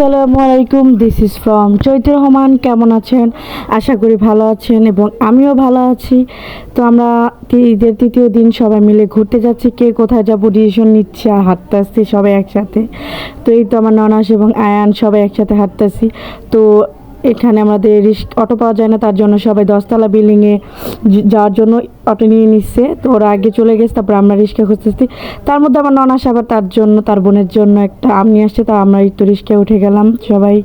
আসসালামু আলাইকুম, this is from চৈত্র রহমান। কেমন আছেন? আশা করি ভালো আছেন এবং আমিও ভালো আছি। তো আমরা ঈদের তৃতীয় দিন সবাই মিলে ঘুরতে যাচ্ছি। কে কোথায় যাবো ডিসিশন নিচ্ছে আর হাঁটতে আসছি সবাই একসাথে। তো এই তো আমার ননাস এবং আয়ান সবাই একসাথে হাঁটতেছি। তো এখানে আমাদের অটো পাওয়া যায় না, তার জন্য সবাই 10তলা বিল্ডিংয়ে যাওয়ার জন্য অটো নিয়ে নিচ্ছে। তো ওরা আগে চলে গেছে, তারপর আমরা রিক্সা খুঁজতেছি। তার মধ্যে আমার ননাস আবার তার জন্য, তার বোনের জন্য একটা আম নিয়ে আসছে। তা আমরা একটু রিক্সায় উঠে গেলাম সবাই।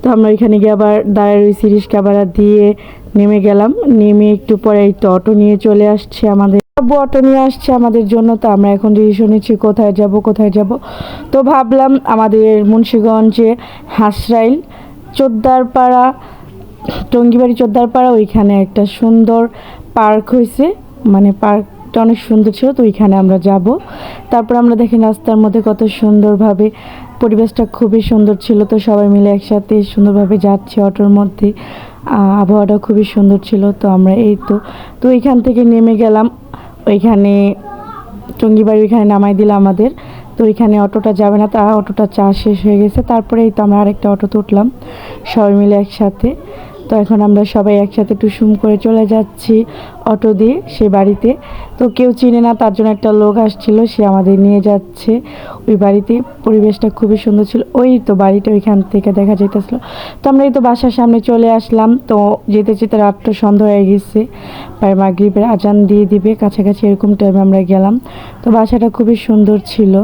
তো আমরা এখানে গিয়ে আবার দাঁড়িয়ে রয়েছি, রিক্সা ভাড়া দিয়ে নেমে গেলাম। নেমে একটু পরে এই তো অটো নিয়ে চলে আসছে আমাদের অটো নিয়ে আসছে আমাদের জন্য। তো আমরা এখন ডিসিশন নিচ্ছি কোথায় যাব। তো ভাবলাম আমাদের মুন্সিগঞ্জে হাঁসরাইল চোদ্দারপাড়া, টঙ্গিবাড়ি চোদ্দারপাড়া, ওইখানে একটা সুন্দর পার্ক হয়েছে। মানে পার্কটা অনেক সুন্দর ছিল, তো ওইখানে আমরা যাব। তারপর আমরা দেখি রাস্তার মধ্যে কত সুন্দরভাবে, পরিবেশটা খুবই সুন্দর ছিল। তো সবাই মিলে একসাথে সুন্দরভাবে যাচ্ছে অটোর মধ্যে। আবহাওয়াটা খুবই সুন্দর ছিল। তো আমরা এই তো ওইখান থেকে নেমে গেলাম। ওইখানে টঙ্গিবাড়ি ওইখানে নামাই দিল আমাদের। তো ওইখানে অটোটা যাবে না, তা অটোটা শেষ হয়ে গেছে। তারপরেই তো আমরা আরেকটা অটোতে উঠলাম সবাই মিলে একসাথে। তো এখন আমরা সবাই একসাথে টুসুম করে চলে যাচ্ছি অটো দিয়ে সে বাড়িতে। তো কেউ চিনে না, তার জন্য একটা লোক আসছিল, সে আমাদের নিয়ে যাচ্ছে ওই বাড়িতে। পরিবেশটা খুবই সুন্দর ছিল। ওই তো বাড়িটা ওইখান থেকে দেখা যাইতেছিল। তো আমরা এই তো বাসার সামনে চলে আসলাম। তো যেতে যেতে রাতটা সন্ধ্যা হয়ে গেছে, প্রায় মাগরিবের আজান দিয়ে দিবে কাছাকাছি, এরকম টাইমে আমরা গেলাম। তো বাসাটা খুবই সুন্দর ছিল।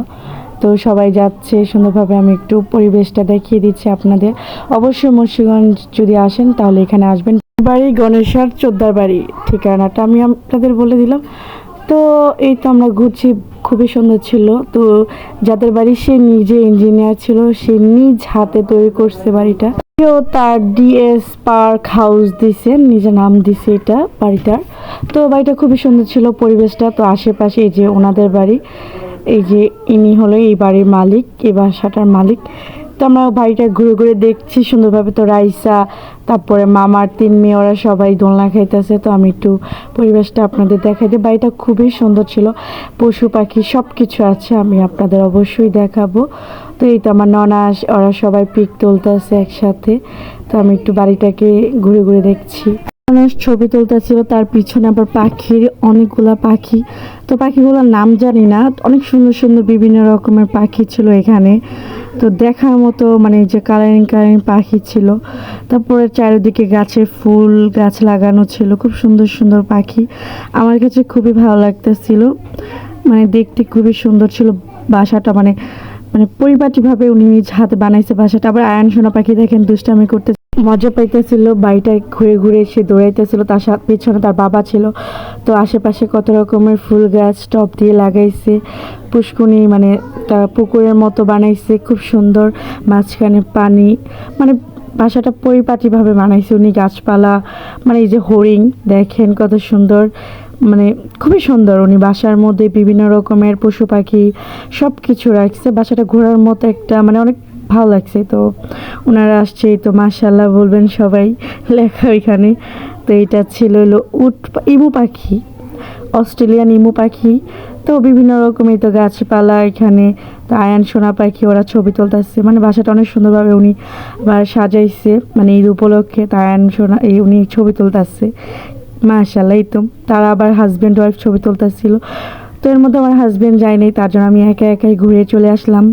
তো সবাই যাচ্ছে সুন্দরভাবে। আমি একটু পরিবেশটা দেখিয়ে দিচ্ছি আপনাদের। অবশ্যই মুন্সিগঞ্জ যদি আসেন তাহলে এখানে আসবেন। বাড়ি গণেশার চোদ্দার বাড়ি, ঠিকানাটা আমি আপনাদের বলে দিলাম। তো এই তো আমরা ঘুরছি, খুবই সুন্দর ছিল। তো যাদের বাড়ি সে নিজে ইঞ্জিনিয়ার ছিল, সে নিজ হাতে তৈরি করছে বাড়িটা। কেউ তার ডিএস পার্ক হাউস দিছে, নিজের নাম দিছে এটা বাড়িটার। তো বাড়িটা খুবই সুন্দর ছিল, পরিবেশটা। তো আশেপাশে এই যে ওনাদের বাড়ি, এই যে ইনি হলো এই বাড়ির মালিক, এই বাসাটার মালিক। তো আমরা বাড়িটা ঘুরে ঘুরে দেখছি সুন্দরভাবে। তো রাইসা, তারপরে মামার 3 মেয়ে, ওরা সবাই দোলনা খাইতেছে। তো আমি একটু পরিবেশটা আপনাদের দেখাই দিই। বাড়িটা খুবই সুন্দর ছিল, পশু পাখি সব কিছু আছে, আমি আপনাদের অবশ্যই দেখাবো। তো এই তো আমার ননাস, ওরা সবাই পিক তুলতেছে একসাথে। তো আমি একটু বাড়িটাকে ঘুরে ঘুরে দেখছি। মানুষ ছবি তুলতেছিল, তার পিছনে আবার পাখির অনেকগুলা পাখি। তো পাখিগুলোর নাম জানি না, অনেক সুন্দর সুন্দর বিভিন্ন রকমের পাখি ছিল এখানে। তো দেখার মতো, মানে যে কালারিং কালারিং পাখি ছিল। তারপরে চারিদিকে গাছে ফুল গাছ লাগানো ছিল, খুব সুন্দর সুন্দর পাখি। আমার কাছে খুবই ভালো লাগতেছিল, মানে দেখতে খুবই সুন্দর ছিল বাসাটা। মানে মানে পরিপাটিভাবে উনি নিজ হাতে বানাইছে বাসাটা। আবার আয়ন সোনা পাখি দেখেন দুষ্টামি করতে মজা পাইতেছিল, বাড়িটায় ঘুরে ঘুরে সে দৌড়াইতেছিল। তার সাথে পেছনে তার বাবা ছিল। তো আশেপাশে কত রকমের ফুল গাছ টব দিয়ে লাগাইছে, পুষ্কুনি মানে তা পুকুরের মতো বানাইছে, খুব সুন্দর। মাঝখানে পানি, মানে বাসাটা পরিপাটিভাবে বানাইছে উনি। গাছপালা, মানে এই যে হরিণ দেখেন কত সুন্দর, মানে খুবই সুন্দর। উনি বাসার মধ্যে বিভিন্ন রকমের পশু পাখি সব কিছু রাখছে। বাসাটা ঘোরার মতো একটা, মানে অনেক ভালো লাগছে। তো ওনারা আসছে, তো মাশাআল্লাহ বলবেন সবাই, লেখা ওইখানে। তো এটা ছিল হলো ইমু পাখি, অস্ট্রেলিয়ান ইমু পাখি। তো বিভিন্ন রকমের তো গাছপালা এখানে। তো আয়ান সোনা পাখি, ওরা ছবি তুলতেছে। মানে বাসাটা অনেক সুন্দরভাবে উনি আবার সাজাইছে, মানে ঈদ উপলক্ষে। তা আয়ান সোনা এই উনি ছবি তুলতেছে মাশাআল্লাহ। এই তো তারা আবার হাজব্যান্ড ওয়াইফ ছবি তুলতেছিল। তো এর মধ্যে আমার হাজব্যান্ড যায়নি, তার জন্য আমি একা একাই ঘুরে চলে আসলাম।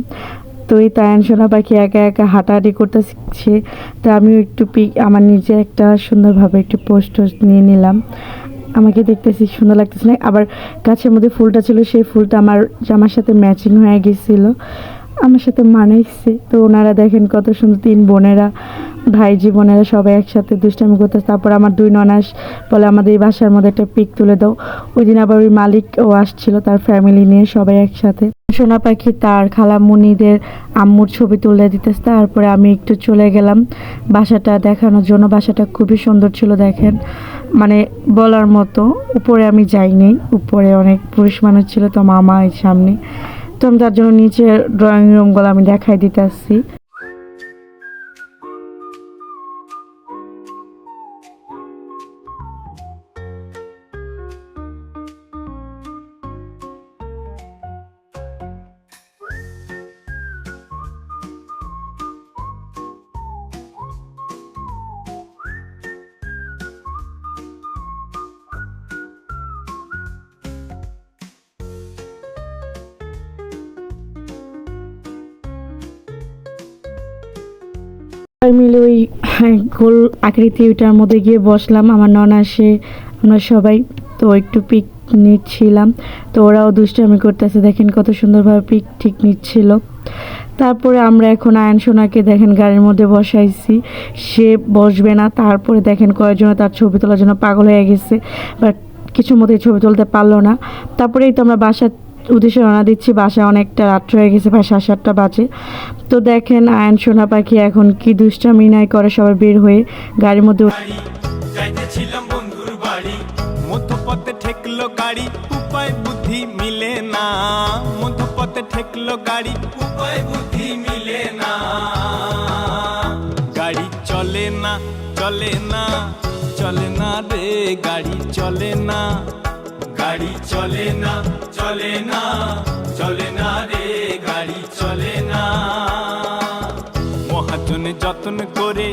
তো এই তায়ান সোনা পাখি একা একা হাঁটাহাঁটি করতে শিখছে। তো আমিও একটু আমার নিজে একটা সুন্দরভাবে একটু পোস্ট নিয়ে নিলাম। আমাকে দেখতেছি সুন্দর লাগতেছে না, আবার গাছের মধ্যে ফুলটা ছিল, সেই ফুলটা আমার জামার সাথে ম্যাচিং হয়ে গেছিলো, আমার সাথে মানাইছে। তো ওনারা দেখেন কত সুন্দর, 3 বোনেরা, ভাইজি বোনেরা সবাই একসাথে দুষ্টামি করতেছে। তারপর আমার 2 ননাস বলে আমাদের এই বাসার মধ্যে একটা পিক তুলে দাও। ওই দিন আবার ওই মালিক ও আসছিল তার ফ্যামিলি নিয়ে সবাই একসাথে। সোনা পাখি তার খালামুনিদের আম্মুর ছবি তুলে দিতেছে। তারপরে আমি একটু চলে গেলাম বাসাটা দেখানোর জন্য। বাসাটা খুবই সুন্দর ছিল দেখেন, মানে বলার মতো। উপরে আমি যাইনি, উপরে অনেক পুরুষ মানুষ ছিল, তো মামা এই সামনে। তো আমি তার জন্য নিচে ড্রয়িং রুমগুলো আমি দেখাই দিতে আসছি। সবাই মিলে ওই গোল আকৃতি ওইটার মধ্যে গিয়ে বসলাম, আমার ননা আসে, আমরা সবাই তো একটু পিক নিচ্ছিলাম। তো ওরাও দুষ্টামি করতেছে, দেখেন কত সুন্দরভাবে পিক ঠিক নিচ্ছিল। তারপরে আমরা এখন আয়ন সোনাকে দেখেন গাড়ির মধ্যে বসাইছি, সে বসবে না। তারপরে দেখেন কয়েকজন তার ছবি তোলার জন্য পাগল হয়ে গেছে, বাট কিছু মতেই ছবি তুলতে পারলো না। তারপরেই তো আমরা বাসার উদ্দেশ্যে রওনা দিচ্ছি। বাসায় অনেকটা রাত্র হয়ে গেছে, প্রায় 7:30 বাজে। তো দেখেন আয়ন সোনা পাখি এখন কি দুষ্টামি নাই করে, সবাই বের হয়ে গাড়ির মধ্যে যাইতেছিলাম বন্ধুর বাড়ি, মধ্যপথে ঠেকলো গাড়ি, উপায় বুদ্ধি মিলে না। মধ্যপথে ঠেকলো গাড়ি, উপায় বুদ্ধি মিলে না। গাড়ি চলে না, চলে না, চলে না রে, গাড়ি চলে না। গাড়ি চলে না, চলে না, চলে না রে, গাড়ি চলে না। মহাজনে যতন করে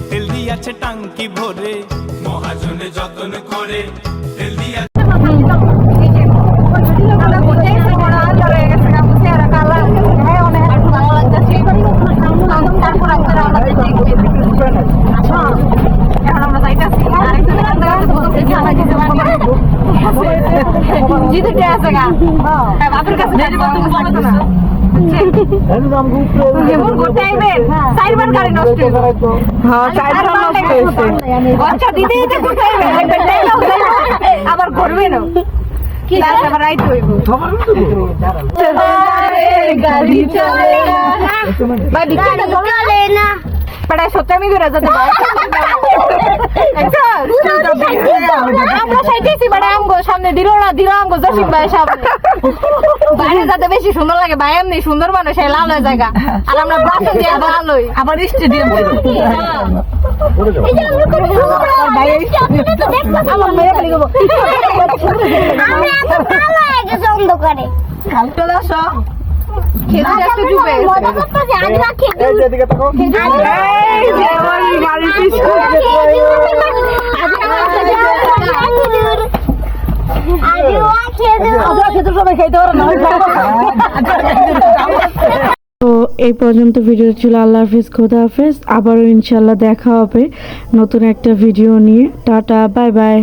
তেল দিয়াছে টাঙ্কি ভরে, মহাজনে যতন করে তেল দিয়া আবার করবে না গাড়ি চলে না, প্রায় সত্যি করে যাতে আমরা চাইতেছি মানে আমগো সামনে দিল না, দিল আমগো জসিম ভাইয়ের সামনে বাইরে যাতে বেশি সুন্দর লাগে। ভাই এমনি সুন্দর মানুষ, এই লাল জায়গা, আর আমরা বাসন দিয়ে ভালোই আবার স্টেডিয়াম অন্ধকারে চলে আসো। তো এই পর্যন্ত ভিডিও ছিল। আল্লাহ হাফেজ, খোদা হাফেজ। আবারও ইনশাল্লাহ দেখা হবে নতুন একটা ভিডিও নিয়ে। Tata, bye bye.